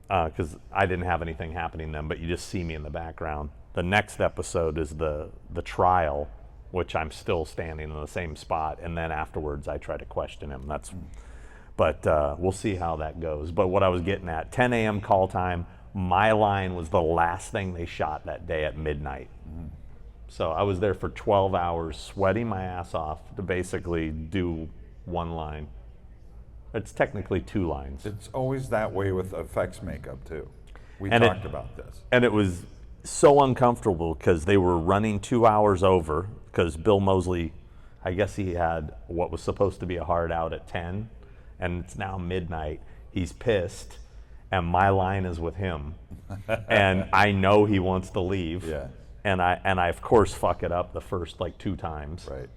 because I didn't have anything happening then, but you just see me in the background. The next episode is the trial, which I'm still standing in the same spot, and then afterwards I try to question him. But we'll see how that goes. But what I was getting at, 10 a.m. call time, my line was the last thing they shot that day at midnight. So I was there for 12 hours, sweating my ass off to basically do one line. It's technically two lines. It's always that way with effects makeup too. We And talked about this. And it was so uncomfortable because they were running 2 hours over because Bill Moseley, I guess he had what was supposed to be a hard out at 10, and it's now midnight. He's pissed, and my line is with him. And I know he wants to leave. Yeah. And I of course fuck it up the first like 2 times. Right.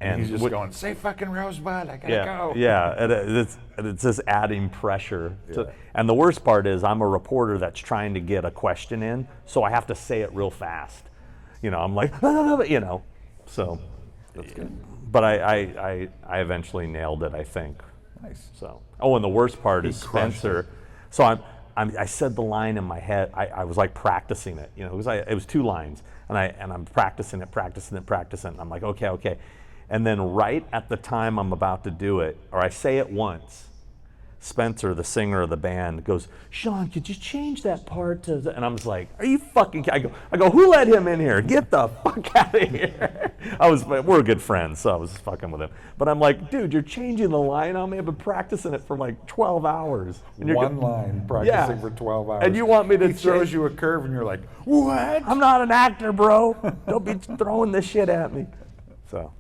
And he's just what- going, say fucking Rosebud, I gotta yeah, go. yeah, and it's just adding pressure. Yeah. And the worst part is I'm a reporter that's trying to get a question in, so I have to say it real fast. You know, I'm like, you know, so. That's good. But I eventually nailed it, I think. Nice. So, oh, and the worst part is crushed Spencer. So I said the line in my head. I was like practicing it, you know, because it was 2 lines, and I'm practicing it. And I'm like, okay. And then right at the time I'm about to do it, or I say it once, Spencer, the singer of the band, goes, Sean, could you change that part to the, and I'm just like, are you fucking, I go, who let him in here? Get the fuck out of here. We're good friends, so I was fucking with him. But I'm like, dude, you're changing the line on me. I've been practicing it for like 12 hours. And you're One line practicing for 12 hours. And you want me to He throws change- you a curve and you're like, what? I'm not an actor, bro. Don't be throwing this shit at me. So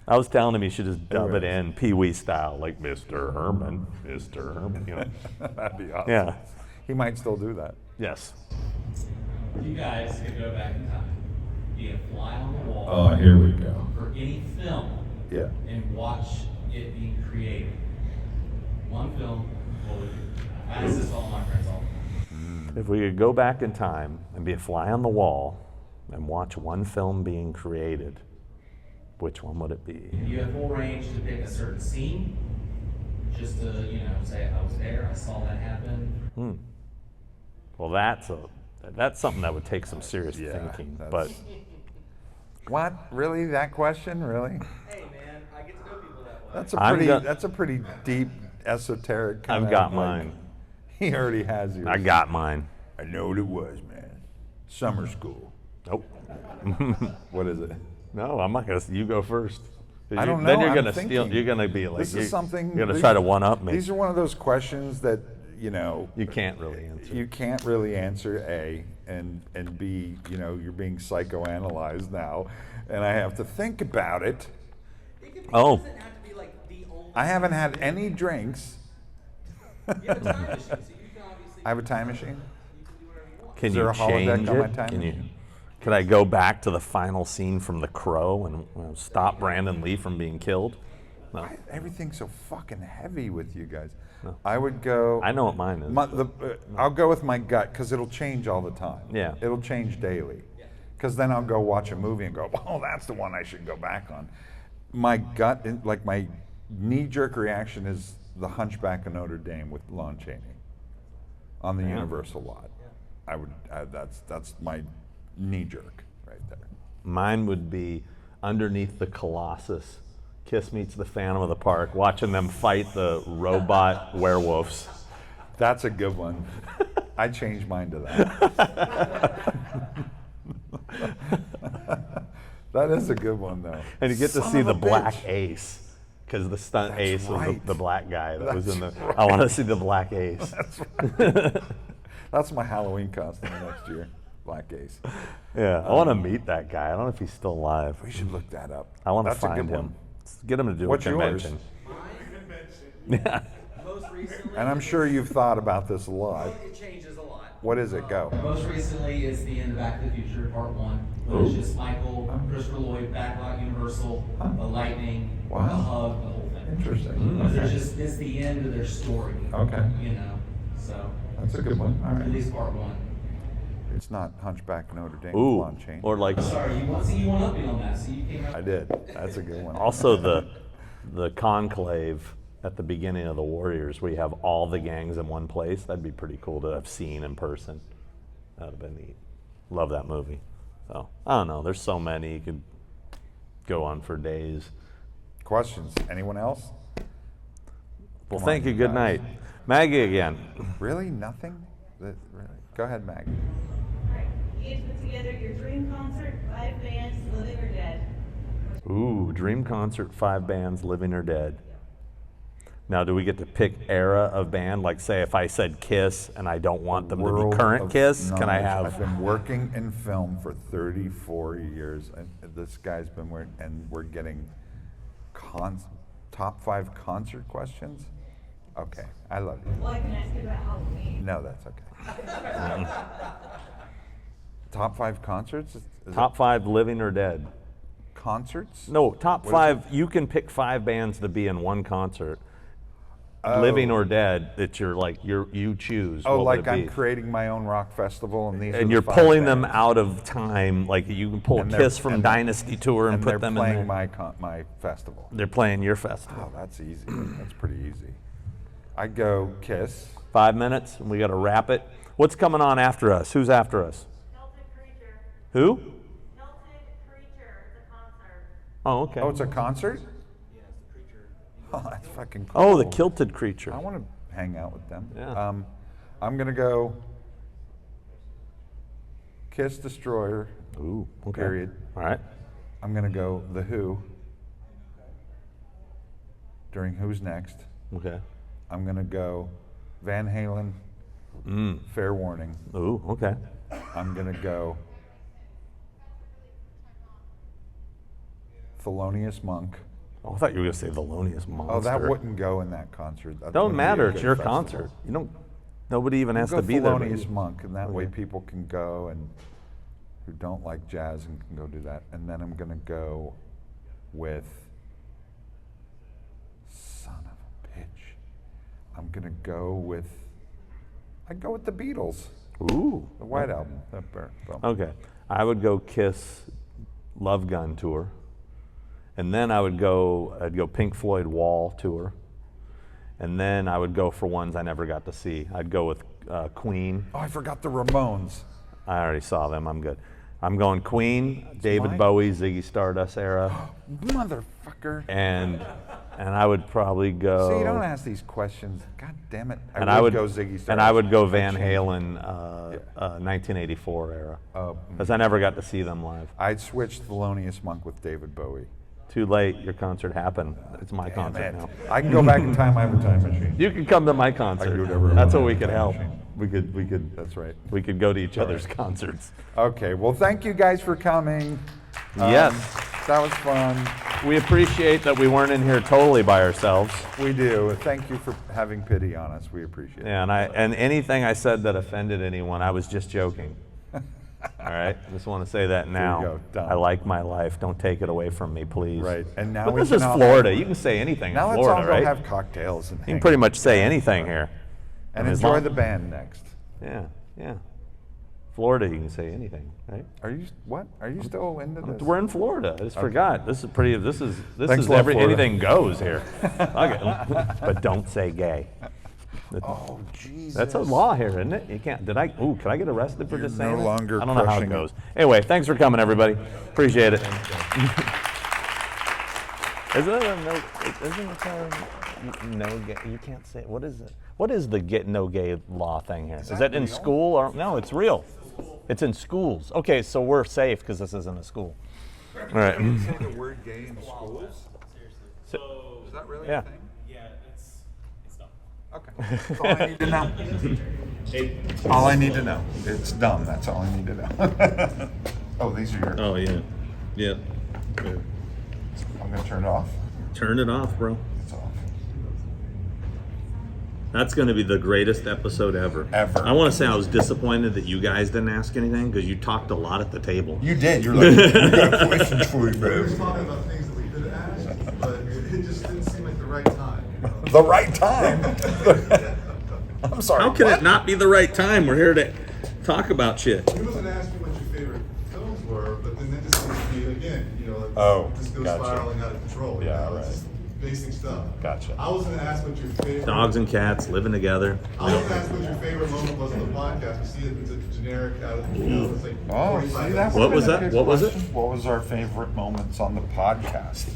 I was telling him he should just dub it in Pee-wee style, like Mr. Herman, Mr. Herman, you know. That'd be awesome. Yeah. He might still do that. Yes. If you guys could go back in time, be a fly on the wall Oh, here we go. for any film Yeah. and watch it being created. One film, what would you? I ask this to all my friends all the time. If we could go back in time and be a fly on the wall and watch one film being created, which one would it be? You have full range to pick a certain scene, just to, say I was there, I saw that happen. Well, that's something that would take some serious Yeah, thinking. that's- But What? Really? That question? Really? Hey man, I get to know people that way. That's a pretty deep, esoteric kind I've of, got like, mine. He already has yours. I got mine. I know what it was, man. Summer school. Nope. What is it? No, I'm not gonna. You go first. I don't know. Then you're I'm gonna steal. thinking. You're gonna be like. This is something. You're gonna try to one up me. These are one of those questions that You can't really answer. you can't really answer A, and B, you're being psychoanalyzed now, and I have to think about it. Oh. It doesn't have to be like the only. I haven't had any drinks. You have a time machine, so you can obviously. I have a time machine. You can do whatever you want. Can Is you there a holodeck change on my it? time Can you? machine? Could I go back to the final scene from The Crow and stop Brandon Lee from being killed? No. Everything's so fucking heavy with you guys. I would go. I know what mine is. I'll go with my gut because it'll change all the time. Yeah. It'll change daily. Because then I'll go watch a movie and go, oh, that's the one I should go back on. My gut, like my knee-jerk reaction is The Hunchback of Notre Dame with Lon Chaney on the Universal lot. That's my knee-jerk right there. Mine would be Underneath the Colossus. Kiss Meets the Phantom of the Park, watching them fight the robot werewolves. That's a good one. I changed mine to that. That is a good one, though. And you get to Son see of the a Black bitch. Ace, because the stunt That's ace was right. the black guy that was in the. That's I want to see the Black Ace. That's my Halloween costume next year. Black Ace. Yeah, I want to meet that guy. I don't know if he's still alive. We should look that up. I want to That's a find good him. one. Get him to do What's a yours? convention. Yeah. Most recently. And I'm sure you've thought about this a lot. It changes a lot. What is it? Go. Most recently is the end of Back to the Future Part 1. It's just Michael, Christopher Lloyd, Backlot Universal, the lightning, Wow. the hug, the whole thing. Interesting. Because there's just, it's the end of their story. Okay. So, That's a good one. All at right. least Part 1. It's not Hunchback Notre Dame with Ooh, Lon Chaney. or like Sorry, you went up on that, so you came up. I did. That's a good one. also the conclave at the beginning of the Warriors, where you have all the gangs in one place. That'd be pretty cool to have seen in person. That'd have been neat. Love that movie. So I don't know. There's so many. You could go on for days. Questions? Anyone else? Well, Come thank on, you. Good guys. night, Maggie again. Really? Nothing? Really? Go ahead, Maggie. Alright, you get to put together your dream concert, 5 bands, living or dead. Ooh, dream concert, 5 bands, living or dead. Now, do we get to pick era of band? Like, say, if I said Kiss and I don't want them to World be current of Kiss, can I knowledge. I've have? been working in film for 34 years, and this guy's been working, and we're getting top 5 concert questions. Okay, I love you. Well, I can ask you about Halloween. No, that's okay. Top 5 concerts? Is Top 5 living or dead? it concerts? No, top What is 5. You can pick 5 bands to be in one concert. Living or dead, it's you choose. Oh, what like would it I'm be. creating my own rock festival, and these are And the you're 5 pulling them bands. out of time. Like you can pull And they're- Kiss from and- Dynasty Tour and they're put them in playing there. my festival. They're playing your festival. Oh, that's easy. That's pretty easy. I'd go Kiss. 5 minutes, and we got to wrap it. What's coming on after us? Who's after us? Celtic Creature. Who? Celtic Creature, the concert. Oh, okay. Oh, it's a concert? Oh, that's fucking cool. Oh, the Kilted Creature. I want to hang out with them. Yeah. I'm going to go Kiss Destroyer, Ooh, okay. period. All right. I'm going to go The Who during Who's Next. Okay. I'm going to go Van Halen, Fair Warning. Ooh, okay. I'm going to go Thelonious Monk. Oh, I thought you were going to say Thelonious Monster. Oh, that wouldn't go in that concert. That Don't wouldn't be a matter. It's good your festival. concert. You don't. Nobody even has Go to be there. but Thelonious you. Monk, and that way Okay. people can go and who don't like jazz and can go do that. And then I'm going to go with son of a bitch. I'm going to go with I'd go with the Beatles, Ooh. the White Album. That bear- so. Okay. I would go Kiss Love Gun tour. And then I'd go Pink Floyd Wall tour. And then I would go for ones I never got to see. I'd go with Queen. Oh, I forgot the Ramones. I already saw them. I'm good. I'm going Queen, David mine. Bowie, Ziggy Stardust era, Motherfucker. and I would probably go. See, you don't ask these questions. God damn it. and I would go Ziggy Stardust. And I would go I'd Van change. Halen, 1984 era, Oh, because I never got to see them live. I'd switch Thelonious Monk with David Bowie. Too late. Your concert happened. It's my Damn concert it. now. I can go back in time. I have a time machine. You can come to my I can concert. do whatever I That's want what we in could the help. time machine. We could. That's right. We could go to each other's concerts. Okay, well, thank you guys for coming. Yes. That was fun. We appreciate that we weren't in here totally by ourselves. We do. Thank you for having pity on us. We appreciate it. Yeah, and anything I said that offended anyone, I was just joking. All right, just want to say that now. go. Done. I like my life. Don't take it away from me, please. Right, and now But we this can is all- Florida. You can say anything Now in let's Florida, all go right? have cocktails and You can pretty much say anything here. and as enjoy long- the band next. Yeah, yeah. Florida, you can say anything, right? Are you what? Are you still into this? We're in Florida. I just forgot. This is pretty. This is Thanks a lot, Florida. anything goes here. Okay. But don't say gay. Oh, Jesus. That's a law here, isn't it? You can't. Can I get arrested for You're just saying no it? longer I don't know how it crushing it. goes. Anyway, thanks for coming, everybody. Appreciate it. Isn't it a no? Isn't it a no gay? You can't say. What is it? What is the get no gay law thing here? Is that in school or no? It's real. It's in schools. Okay, so we're safe because this isn't a school. All right. Say the word gay in schools? Is that really Yeah. a thing? Yeah, it's dumb. Okay. That's all I need to know. All I need to know. It's dumb. That's all I need to know. Oh, these are yours. Oh yeah. Yeah. I'm going to turn it off. Turn it off, bro. It's off. That's going to be the greatest episode ever. Ever. I want to say I was disappointed that you guys didn't ask anything because you talked a lot at the table. You did. You're like, we got questions for you, We were babe. talking about things that we could have asked, but it just didn't seem like the right time. The right time. I'm sorry. How can what? it not be the right time? We're here to talk about shit. He wasn't asking what your favorite films were, but then that just seems to be, again, like Oh, this goes gotcha. spiraling out of control. Yeah, It's just basic stuff. Gotcha. I was going to ask what your favorite... Dogs and cats living together. I was going to ask what your favorite moment was on the podcast. We see it's a generic out of the field. It's like Oh, 45 see, that minutes. What was would've been a that? good What was it? question. What was our favorite moments on the podcast?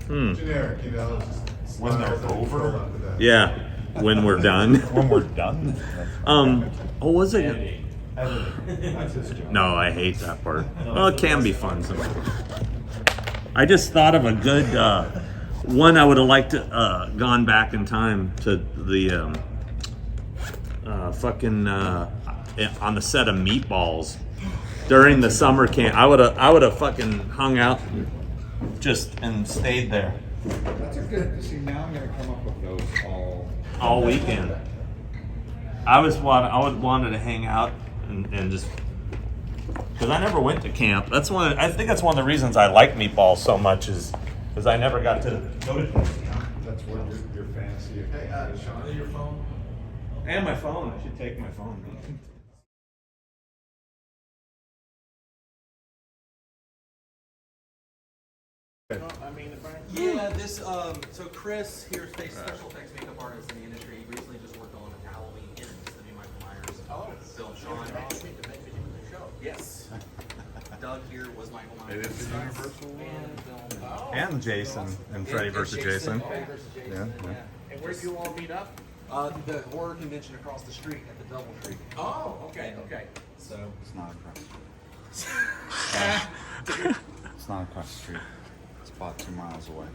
Generic, just When they're spirals out of over? control after that. Yeah, when we're done. When we're done? What was it? No, I hate that part. Well, it can be fun sometimes. I just thought of a good one. I would have liked to gone back in time to the on the set of Meatballs during the summer camp. I would have fucking hung out and stayed there That's a good, see, now I'm going to come up with those all weekend. I wanted to hang out and just because I never went to camp. I think that's one of the reasons I like Meatballs so much is because I never got to go to camp. That's what your fantasy. Hey, Sean, is your phone? And my phone. I should take my phone. Yeah, this, so Chris, here, special effects makeup artist in the industry, he recently just worked on Halloween Ends, the new Michael Myers film. Sean. Yes. Doug here was Michael Myers. It is the Universal. And Jason and Freddy versus Jason. Yeah. And where do you all meet up? The horror convention across the street at the DoubleTree. Oh, okay. So It's not across the street. It's not across the street. It's about 2 miles away.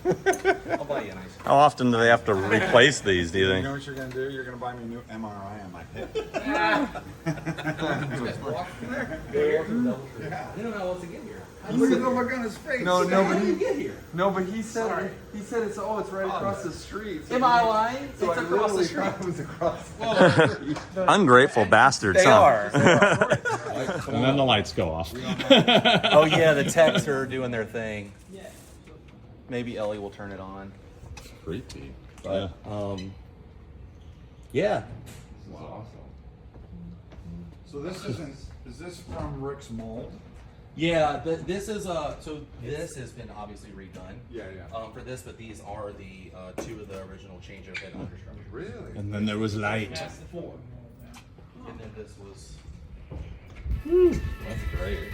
I'll buy you a nice. How often do they have to replace these, do you You think? know what you're gonna do? You're gonna buy me a new MRI on my hip. You don't know how else to get here. Look at the look on his face. No, How did you get here? No, but he said it's it's right across the street. Am I lying? It's across the street. It was across the street. Ungrateful bastards, They huh? are. And then the lights go off. Oh yeah, the techs are doing their thing. Maybe Ellie will turn it on. Creepy. But yeah. So this isn't. Is this from Rick's mold? Yeah, this is so this has been obviously redone. Yeah. For this, but these are the two of the original change of head understructure. Really? And then there was light. And then this was That's great.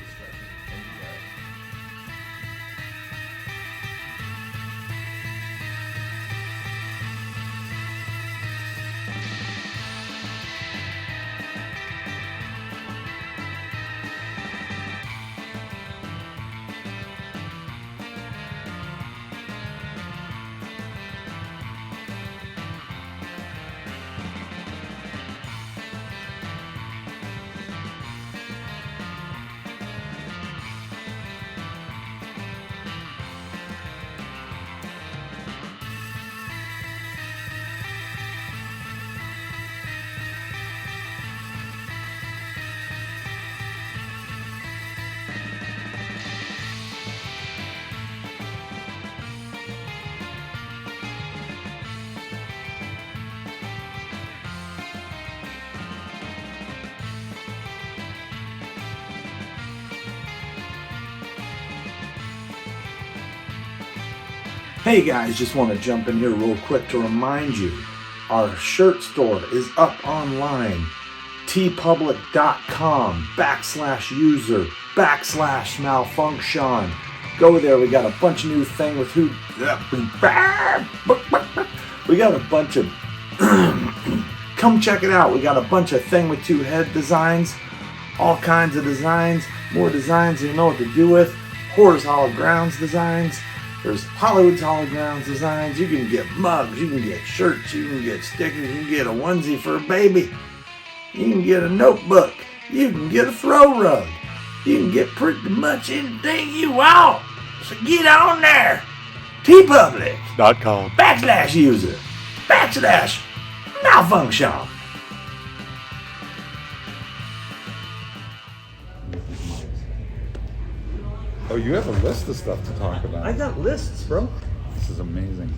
Hey guys, just want to jump in here real quick to remind you, our shirt store is up online, tpublic.com/user/malfunction. Go there, we got a bunch of new thing with who, we got a bunch of, come check it out, we got a bunch of thing with two head designs, all kinds of designs, more designs you know what to do with, Horror's Hollow Grounds designs, there's Hollywood's Hollow Grounds designs. You can get mugs, you can get shirts, you can get stickers, you can get a onesie for a baby. You can get a notebook. You can get a throw rug. You can get pretty much anything you want. So get on there. tpublic.com/user/malfunction. Oh, you have a list of stuff to talk about. I got lists, bro. This is amazing.